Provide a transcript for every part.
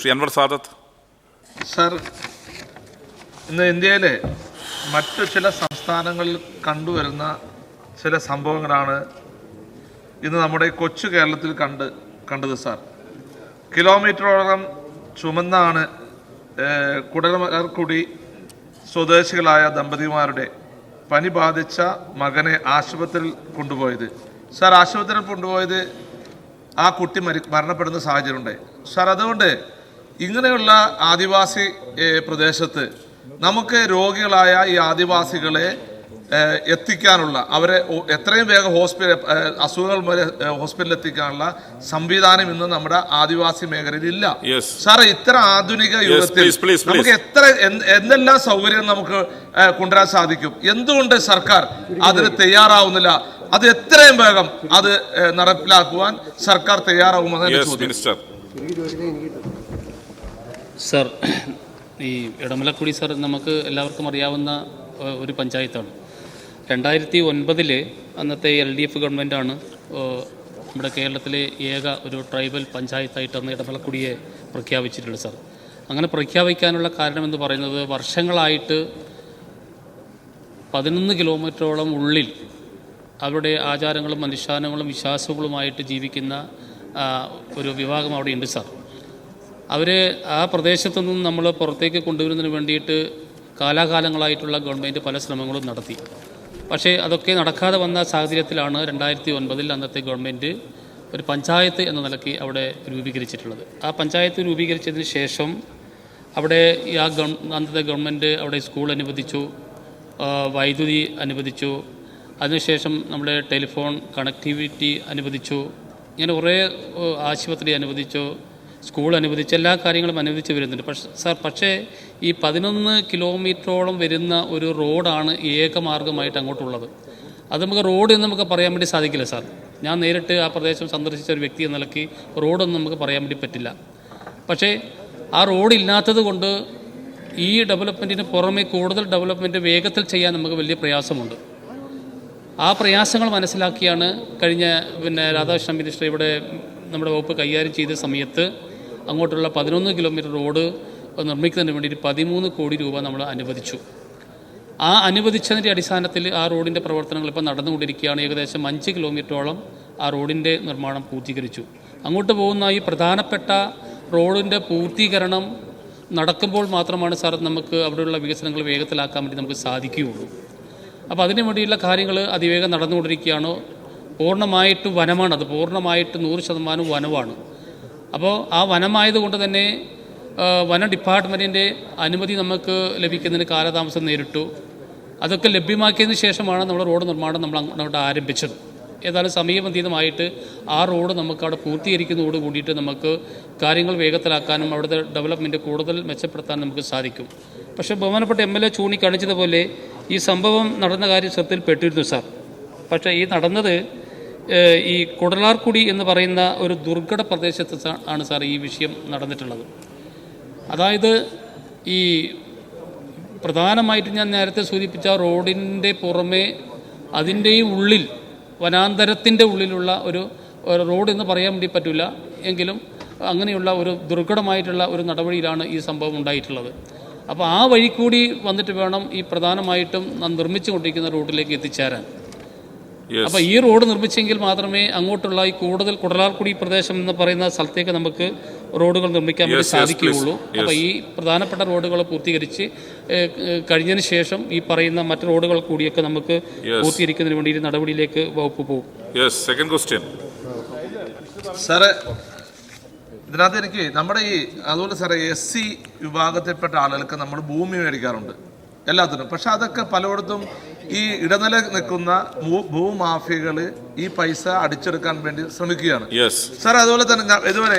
Shri Anwar Sadath. Sir, ഇന്ന് ഇന്ത്യയിലെ മറ്റു ചില സംസ്ഥാനങ്ങളിൽ കണ്ടുവരുന്ന ചില സംഭവങ്ങളാണ് ഇന്ന് നമ്മുടെ കൊച്ചു കേരളത്തിൽ കണ്ടത് സാർ. കിലോമീറ്ററോളം ചുമന്നാണ് കുടമലർക്കുടി സ്വദേശികളായ ദമ്പതിമാരുടെ പനി ബാധിച്ച മകനെ ആശുപത്രിയിൽ കൊണ്ടുപോയത്. സാർ, ആശുപത്രിയിൽ കൊണ്ടുപോയത് ആ കുട്ടി മരണപ്പെടുന്ന സാഹചര്യമുണ്ട് സാർ. അതുകൊണ്ട് ഇങ്ങനെയുള്ള ആദിവാസി പ്രദേശത്ത് നമുക്ക് രോഗികളായ ഈ ആദിവാസികളെ എത്തിക്കാനുള്ള, അവരെ എത്രയും വേഗം അസുഖങ്ങൾ വരെ ഹോസ്പിറ്റലിൽ എത്തിക്കാനുള്ള സംവിധാനം ഇന്ന് നമ്മുടെ ആദിവാസി മേഖലയിൽ ഇല്ല സാറേ. ഇത്ര ആധുനിക യുഗത്തിൽ നമുക്ക് എന്തെല്ലാം സൗകര്യം നമുക്ക് കൊണ്ടുവരാൻ സാധിക്കും? എന്തുകൊണ്ട് സർക്കാർ അതിന് തയ്യാറാവുന്നില്ല? അത് എത്രയും വേഗം അത് നടപ്പിലാക്കുവാൻ സർക്കാർ തയ്യാറാവുമെന്ന് ചോദ്യം. സർ, ഈ ഇടമലക്കുടി സർ നമുക്ക് എല്ലാവർക്കും അറിയാവുന്ന ഒരു പഞ്ചായത്താണ്. 2009 അന്നത്തെ LDF ഗവൺമെൻറ്റാണ് നമ്മുടെ കേരളത്തിലെ ഏക ഒരു ട്രൈബൽ പഞ്ചായത്തായിട്ടാണ് ഇടമലക്കുടിയെ പ്രഖ്യാപിച്ചിട്ടുള്ളത് സർ. അങ്ങനെ പ്രഖ്യാപിക്കാനുള്ള കാരണമെന്ന് പറയുന്നത് വർഷങ്ങളായിട്ട് 11 കിലോമീറ്ററോളം ഉള്ളിൽ അവരുടെ ആചാരങ്ങളും അനുഷ്ഠാനങ്ങളും വിശ്വാസങ്ങളുമായിട്ട് ജീവിക്കുന്ന ഒരു വിഭാഗം അവിടെ ഉണ്ട് സാർ. അവർ ആ പ്രദേശത്തു നിന്നും നമ്മൾ പുറത്തേക്ക് കൊണ്ടുവരുന്നതിന് വേണ്ടിയിട്ട് കാലാകാലങ്ങളായിട്ടുള്ള ഗവൺമെൻറ് പല ശ്രമങ്ങളും നടത്തി. പക്ഷേ അതൊക്കെ നടക്കാതെ വന്ന സാഹചര്യത്തിലാണ് 2009 അന്നത്തെ ഗവൺമെൻറ് ഒരു പഞ്ചായത്ത് എന്ന നിലയ്ക്ക് അവിടെ രൂപീകരിച്ചിട്ടുള്ളത്. ആ പഞ്ചായത്ത് രൂപീകരിച്ചതിന് ശേഷം അവിടെ അന്നത്തെ ഗവൺമെൻറ് അവിടെ സ്കൂൾ അനുവദിച്ചു, വൈദ്യുതി അനുവദിച്ചു, അതിനുശേഷം നമ്മുടെ ടെലിഫോൺ കണക്ടിവിറ്റി അനുവദിച്ചു, ഇങ്ങനെ കുറേ ആശുപത്രി അനുവദിച്ചു, സ്കൂൾ അനുവദിച്ച് എല്ലാ കാര്യങ്ങളും അനുവദിച്ച് വരുന്നുണ്ട്. പക്ഷേ ഈ 11 കിലോമീറ്ററോളം വരുന്ന ഒരു റോഡാണ് ഏകമാർഗമായിട്ട് അങ്ങോട്ടുള്ളത്. അത് നമുക്ക് റോഡ് എന്ന് നമുക്ക് പറയാൻ വേണ്ടി സാധിക്കില്ല സാർ. ഞാൻ നേരിട്ട് ആ പ്രദേശം സന്ദർശിച്ച ഒരു വ്യക്തി എന്ന നിലയ്ക്ക് റോഡൊന്നും നമുക്ക് പറയാൻ വേണ്ടി പറ്റില്ല. പക്ഷേ ആ റോഡില്ലാത്തത് കൊണ്ട് ഈ ഡെവലപ്മെൻറ്റിന് പുറമെ കൂടുതൽ ഡെവലപ്മെൻറ്റ് വേഗത്തിൽ ചെയ്യാൻ നമുക്ക് വലിയ പ്രയാസമുണ്ട്. ആ പ്രയാസങ്ങൾ മനസ്സിലാക്കിയാണ് കഴിഞ്ഞ രാധാകൃഷ്ണൻ മിനിസ്റ്റർ ഇവിടെ നമ്മുടെ വകുപ്പ് കൈകാര്യം ചെയ്ത സമയത്ത് അങ്ങോട്ടുള്ള 11 കിലോമീറ്റർ റോഡ് നിർമ്മിക്കുന്നതിന് വേണ്ടി 13 കോടി രൂപ നമ്മൾ അനുവദിച്ചു. ആ അനുവദിച്ചതിൻ്റെ അടിസ്ഥാനത്തിൽ ആ റോഡിൻ്റെ പ്രവർത്തനങ്ങൾ ഇപ്പോൾ നടന്നുകൊണ്ടിരിക്കുകയാണ്. ഏകദേശം 5 കിലോമീറ്ററോളം ആ റോഡിൻ്റെ നിർമ്മാണം പൂർത്തീകരിച്ചു. അങ്ങോട്ട് പോകുന്ന ഈ പ്രധാനപ്പെട്ട റോഡിൻ്റെ പൂർത്തീകരണം നടക്കുമ്പോൾ മാത്രമാണ് സാർ നമുക്ക് അവിടെയുള്ള വികസനങ്ങൾ വേഗത്തിലാക്കാൻ വേണ്ടി നമുക്ക് സാധിക്കുകയുള്ളൂ. അപ്പോൾ അതിനു വേണ്ടിയുള്ള കാര്യങ്ങൾ അതിവേഗം നടന്നുകൊണ്ടിരിക്കുകയാണ്. പൂർണ്ണമായിട്ട് വനമാണ്, അത് പൂർണ്ണമായിട്ട് 100% വനമാണ്. അപ്പോൾ ആ വനമായതുകൊണ്ട് തന്നെ വന ഡിപ്പാർട്ട്മെൻറ്റിൻ്റെ അനുമതി നമുക്ക് ലഭിക്കുന്നതിന് കാലതാമസം നേരിട്ടു. അതൊക്കെ ലഭ്യമാക്കിയതിന് ശേഷമാണ് നമ്മൾ റോഡ് നിർമ്മാണം നമ്മൾ ആരംഭിച്ചത്. ഏതായാലും സമയബന്ധിതമായിട്ട് ആ റോഡ് നമുക്ക് അവിടെ പൂർത്തീകരിക്കുന്നതോട് കൂടിയിട്ട് നമുക്ക് കാര്യങ്ങൾ വേഗത്തിലാക്കാനും അവിടുത്തെ ഡെവലപ്മെൻറ്റ് കൂടുതൽ മെച്ചപ്പെടുത്താനും നമുക്ക് സാധിക്കും. പക്ഷേ ബഹുമാനപ്പെട്ട MLA ചൂണ്ടിക്കാണിച്ചതുപോലെ ഈ സംഭവം നടന്ന കാര്യം ശ്രദ്ധയിൽപ്പെട്ടിരുന്നു സാർ. പക്ഷേ ഈ നടന്നത് ഈ കുടലാർക്കുടി എന്ന് പറയുന്ന ഒരു ദുർഘട പ്രദേശത്ത് ആണ് സാർ ഈ വിഷയം നടന്നിട്ടുള്ളത്. അതായത് ഈ പ്രധാനമായിട്ടും ഞാൻ നേരത്തെ സൂചിപ്പിച്ച റോഡിൻ്റെ പുറമെ അതിൻ്റെയും ഉള്ളിൽ വനാന്തരത്തിൻ്റെ ഉള്ളിലുള്ള ഒരു റോഡ് എന്ന് പറയാൻ വേണ്ടി പറ്റില്ല എങ്കിലും അങ്ങനെയുള്ള ഒരു ദുർഘടമായിട്ടുള്ള ഒരു നടപടിയിലാണ് ഈ സംഭവം ഉണ്ടായിട്ടുള്ളത്. അപ്പോൾ ആ വഴി കൂടി വന്നിട്ട് വേണം ഈ പ്രധാനമായിട്ടും നിർമ്മിച്ചു കൊണ്ടിരിക്കുന്ന റോഡിലേക്ക് എത്തിച്ചേരാൻ. അപ്പോൾ ഈ റോഡ് നിർമ്മിച്ചെങ്കിൽ മാത്രമേ അങ്ങോട്ടുള്ള ഈ കൂടുതൽ കുടലാർക്കുടി പ്രദേശം എന്ന് പറയുന്ന സ്ഥലത്തേക്ക് നമുക്ക് റോഡുകൾ നിർമ്മിക്കാൻ വേണ്ടി സാധിക്കുകയുള്ളൂ. അപ്പോൾ ഈ പ്രധാനപ്പെട്ട റോഡുകൾ പൂർത്തീകരിച്ച് കഴിഞ്ഞതിന് ശേഷം ഈ പറയുന്ന മറ്റു റോഡുകൾ കൂടിയൊക്കെ നമുക്ക് പൂർത്തീകരിക്കുന്നതിന് വേണ്ടി ഈ നടപടിയിലേക്ക് വകുപ്പ് പോകും. സാറേ, ഇതിനകത്ത് എനിക്ക് നമ്മുടെ അതുപോലെ സാറേ SC വിഭാഗത്തിൽപ്പെട്ട ആളുകൾക്ക് നമ്മൾ ഭൂമി മേടിക്കാറുണ്ട് എല്ലാത്തിനും. പക്ഷെ അതൊക്കെ പലയിടത്തും ഈ ഇടനില നിൽക്കുന്ന ഭൂമാഫിയകൾ ഈ പൈസ അടിച്ചെടുക്കാൻ വേണ്ടി ശ്രമിക്കുകയാണ് സാർ. അതുപോലെ തന്നെ ഇതുവരെ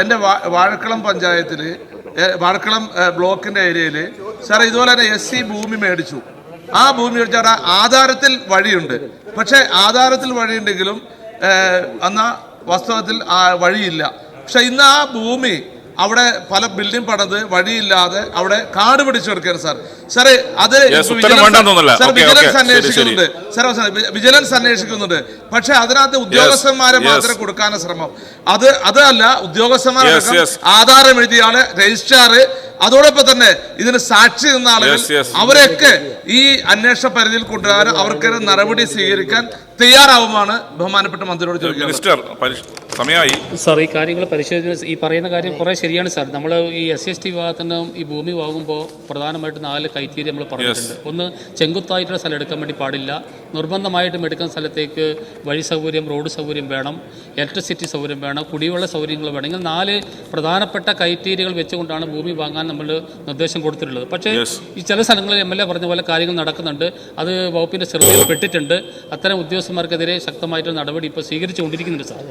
എന്റെ വാഴക്കുളം പഞ്ചായത്തില് വാഴക്കുളം ബ്ലോക്കിന്റെ ഏരിയയില് സാർ ഇതുപോലെ തന്നെ SC ഭൂമി മേടിച്ചു. ആ ഭൂമി മേടിച്ചാൽ ആധാരത്തിൽ വഴിയുണ്ട്. പക്ഷെ ആധാരത്തിൽ വഴിയുണ്ടെങ്കിലും അന്ന് വാസ്തവത്തിൽ വഴിയില്ല. പക്ഷെ ഇന്ന് ആ ഭൂമി അവിടെ പല ബിൽഡിംഗ് പണിത് വഴിയില്ലാതെ അവിടെ കാട് പിടിച്ചു കൊടുക്കുകയാണ് സാർ. സാറേ അത് വിജിലൻസ് അന്വേഷിക്കുന്നുണ്ട്. പക്ഷെ അതിനകത്ത് ഉദ്യോഗസ്ഥന്മാരെ മാത്രമേ കൊടുക്കാനുള്ള ശ്രമം. അതല്ല, ഉദ്യോഗസ്ഥന്മാരെ ആധാരം എഴുതിയ ആള്, രജിസ്ട്രാർ, അതോടൊപ്പം തന്നെ ഇതിന് സാക്ഷി നിന്ന ആളുകൾ, അവരെയൊക്കെ ഈ അന്വേഷണ പരിധിയിൽ കൊണ്ടുവരാൻ അവർക്ക് നടപടി സ്വീകരിക്കാൻ തയ്യാറാവുമാണ് ബഹുമാനപ്പെട്ട മന്ത്രിയോട് ചോദിക്കുന്നത്. സാർ, ഈ കാര്യങ്ങൾ പരിശോധിച്ച് ഈ പറയുന്ന കാര്യം കുറേ ശരിയാണ് സാർ. നമ്മൾ ഈ SC/ST വിഭാഗത്തിന് ഈ ഭൂമി വാങ്ങുമ്പോൾ പ്രധാനമായിട്ട് 4 ക്രൈറ്റീരിയ നമ്മൾ പറഞ്ഞിട്ടുണ്ട്. ഒന്ന്, ചെങ്കുത്തായിട്ടുള്ള സ്ഥലം എടുക്കാൻ വേണ്ടി പാടില്ല. നിർബന്ധമായിട്ടും എടുക്കുന്ന സ്ഥലത്തേക്ക് വഴി സൗകര്യം, റോഡ് സൗകര്യം വേണം, ഇലക്ട്രിസിറ്റി സൗകര്യം വേണം, കുടിവെള്ള സൗകര്യങ്ങൾ വേണം. ഇങ്ങനെ 4 പ്രധാനപ്പെട്ട ക്രൈറ്റീരിയകൾ വെച്ചുകൊണ്ടാണ് ഭൂമി വാങ്ങാൻ നമ്മൾ നിർദ്ദേശം കൊടുത്തിട്ടുള്ളത്. പക്ഷേ ഈ ചില സ്ഥലങ്ങളിൽ MLA പറഞ്ഞ പോലെ കാര്യങ്ങൾ നടക്കുന്നുണ്ട്. അത് വകുപ്പിൻ്റെ ശ്രദ്ധയിൽ പെട്ടിട്ടുണ്ട്. അത്തരം ഉദ്യോഗസ്ഥന്മാർക്കെതിരെ ശക്തമായിട്ടുള്ള നടപടി ഇപ്പോൾ സ്വീകരിച്ചുകൊണ്ടിരിക്കുന്നുണ്ട് സാർ.